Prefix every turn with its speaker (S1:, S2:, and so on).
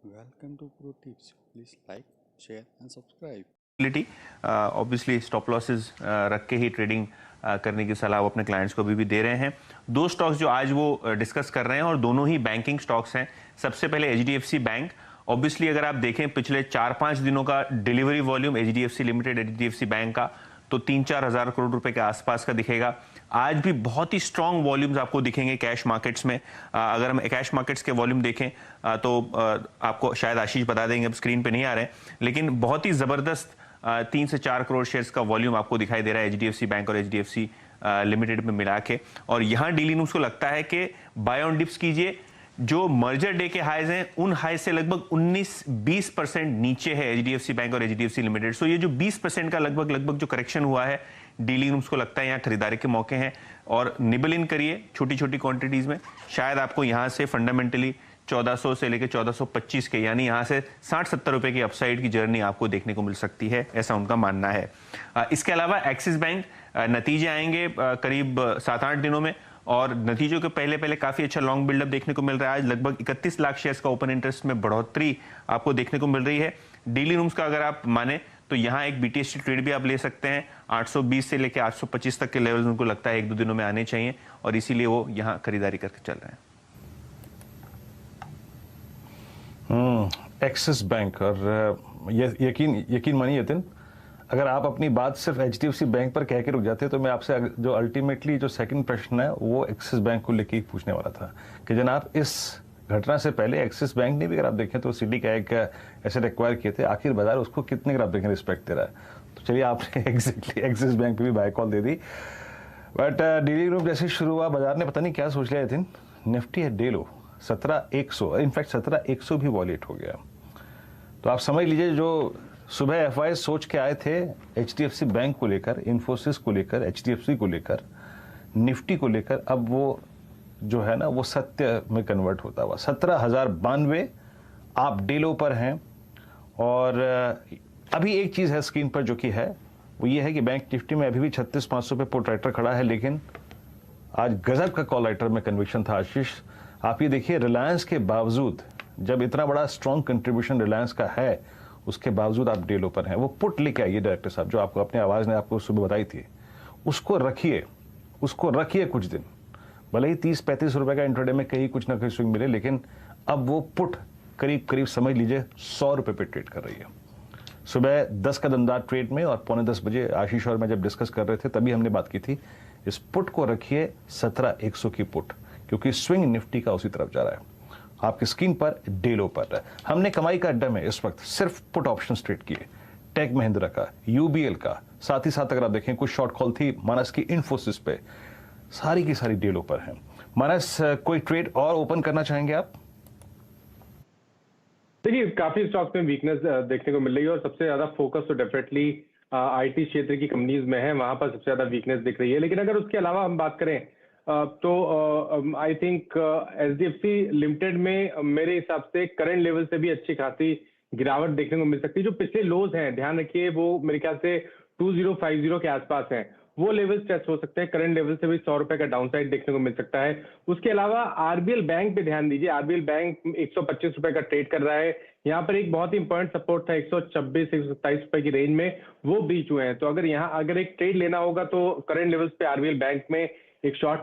S1: Welcome to Pro Tips. Please like, share and subscribe.
S2: Obviously stop losses रख के ही trading करने की सलाह वो अपने क्लाइंट्स को भी दे रहे हैं। दो स्टॉक्स जो आज वो डिस्कस कर रहे हैं और दोनों ही बैंकिंग स्टॉक्स हैं। सबसे पहले HDFC बैंक। ऑब्वियसली अगर आप देखें पिछले 4-5 दिनों का delivery volume HDFC limited HDFC bank का तो 3-4 हज़ार करोड़ रुपए के आसपास का दिखेगा। आज भी बहुत ही स्ट्रांग वॉल्यूम्स आपको दिखेंगे कैश मार्केट्स में। अगर हम कैश मार्केट्स के वॉल्यूम देखें तो आपको शायद आशीष बता देंगे, अब स्क्रीन पे नहीं आ रहे हैं, लेकिन बहुत ही ज़बरदस्त 3 से 4 करोड़ शेयर्स का वॉल्यूम आपको दिखाई दे रहा है HDFC बैंक और HDFC लिमिटेड में मिला के। और यहाँ डीली न्यूज़ को लगता है कि बाय ऑन डिप्स कीजिए। जो मर्जर डे के हाइज हैं उन हाई से लगभग 19-20% नीचे है HDFC बैंक और HDFC लिमिटेड। सो ये जो 20% का लगभग जो करेक्शन हुआ है, डीली न्यूज़ को लगता है यहाँ खरीदारी के मौके हैं और निबल इन करिए छोटी छोटी क्वांटिटीज में। शायद आपको यहाँ से फंडामेंटली 1400 से लेकर 1425 के यानी यहाँ से 60-70 रुपए की अपसाइड की जर्नी आपको देखने को मिल सकती है, ऐसा उनका मानना है। इसके अलावा एक्सिस बैंक नतीजे आएंगे करीब 7-8 दिनों में और नतीजों के पहले काफी अच्छा लॉन्ग बिल्डअप देखने को मिल रहा है। आज लगभग 31 लाख शेयर्स का ओपन इंटरेस्ट में बढ़ोतरी आपको देखने को मिल रही है। डेली रूम्स का अगर आप माने तो यहाँ एक BTST ट्रेड भी आप ले सकते हैं। 820 से लेकर 825 तक के लेवल्स उनको लगता है 1-2 दिनों में आने चाहिए और इसीलिए वो यहाँ खरीदारी करके चल रहे हैं।
S3: एक्सिस बैंक और यकीन मानिए यतिन, अगर आप अपनी बात सिर्फ HDFC बैंक पर कह के रुक जाते तो मैं आपसे जो अल्टीमेटली जो सेकंड प्रश्न है वो एक्सिस बैंक को लेके ही पूछने वाला था कि जनाब इस घटना से पहले एक्सिस बैंक ने भी अगर आप देखें तो सिटी का एक एसेट एक्वायर किए थे, आखिर बाजार उसको कितने अगर आप देखें रिस्पेक्ट दे रहा है। तो चलिए आपने एग्जैक्टली एक्सिस बैंक पे भी बाय कॉल दे दी। बट डेली ग्रुप जैसे शुरू हुआ बाजार ने पता नहीं क्या सोच लिया यतिन, निफ्टी है डे लो 17,100, इनफैक्ट 17,100 भी वॉलेट हो गया। तो आप समझ लीजिए जो सुबह FI सोच के आए थे HDFC बैंक को लेकर, इन्फोसिस को लेकर, HDFC को लेकर, निफ्टी को लेकर, अब वो जो है ना वो सत्य में कन्वर्ट होता हुआ 17,092 आप डेलो पर हैं। और अभी एक चीज़ है स्क्रीन पर जो कि है वो ये है कि बैंक निफ्टी में अभी भी 36,500 पे पुट राइटर खड़ा है, लेकिन आज गजब का कॉल राइटर में कन्विक्शन था। आशीष आप ये देखिए, रिलायंस के बावजूद, जब इतना बड़ा स्ट्रॉन्ग कंट्रीब्यूशन रिलायंस का है उसके बावजूद आप डेलो पर हैं। वो पुट लेके आइए डायरेक्टर साहब, जो आपको अपनी आवाज़ ने आपको सुबह बताई थी, उसको रखिए कुछ दिन, भले ही 30-35 रुपए का इंट्राडे में कहीं कुछ ना कहीं स्विंग मिले, लेकिन अब वो पुट करीब समझ लीजिए 100 रुपए पे ट्रेड कर रही है। सुबह 10 का दमदार ट्रेड में और 9:45 बजे आशीष और मैं जब डिस्कस कर रहे थे तभी हमने बात की थी, इस पुट को रखिए 17,100 की पुट, क्योंकि स्विंग निफ्टी का उसी तरफ जा रहा है। आपकी स्क्रीन पर डेलो पर हमने कमाई का अड्डा में इस वक्त सिर्फ पुट ऑप्शन ट्रेड किए, टेक महिंद्रा का, UBL का, साथ ही साथ अगर आप देखें कुछ शॉर्ट कॉल थी मानस की इन्फोसिस पे, सारी की सारी डेलो पर हैं। मानस कोई ट्रेड और ओपन करना चाहेंगे आप?
S4: देखिए काफी स्टॉक्स में वीकनेस देखने को मिल रही है और सबसे ज्यादा फोकस तो डेफिनेटली IT क्षेत्र की कंपनीज में है, वहां पर सबसे ज्यादा वीकनेस दिख रही है। लेकिन अगर उसके अलावा हम बात करें तो आई थिंक HDFC लिमिटेड में मेरे हिसाब से करंट लेवल से भी अच्छी खासी गिरावट देखने को मिल सकती है। जो पिछले लोज हैं ध्यान रखिए वो मेरे ख्याल से 2050 के आसपास हैं, वो लेवल टेस्ट हो सकते हैं। करंट लेवल से भी 100 रुपए का डाउनसाइड देखने को मिल सकता है। उसके अलावा RBL बैंक पे ध्यान दीजिए, RBL बैंक 125 रुपए का ट्रेड कर रहा है। यहाँ पर एक बहुत ही इंपॉर्टेंट सपोर्ट था 126-127 रुपए की रेंज में, वो ब्रीच हुए हैं। तो अगर एक ट्रेड लेना होगा तो करंट लेवल्स पे RBL बैंक में एक शॉर्ट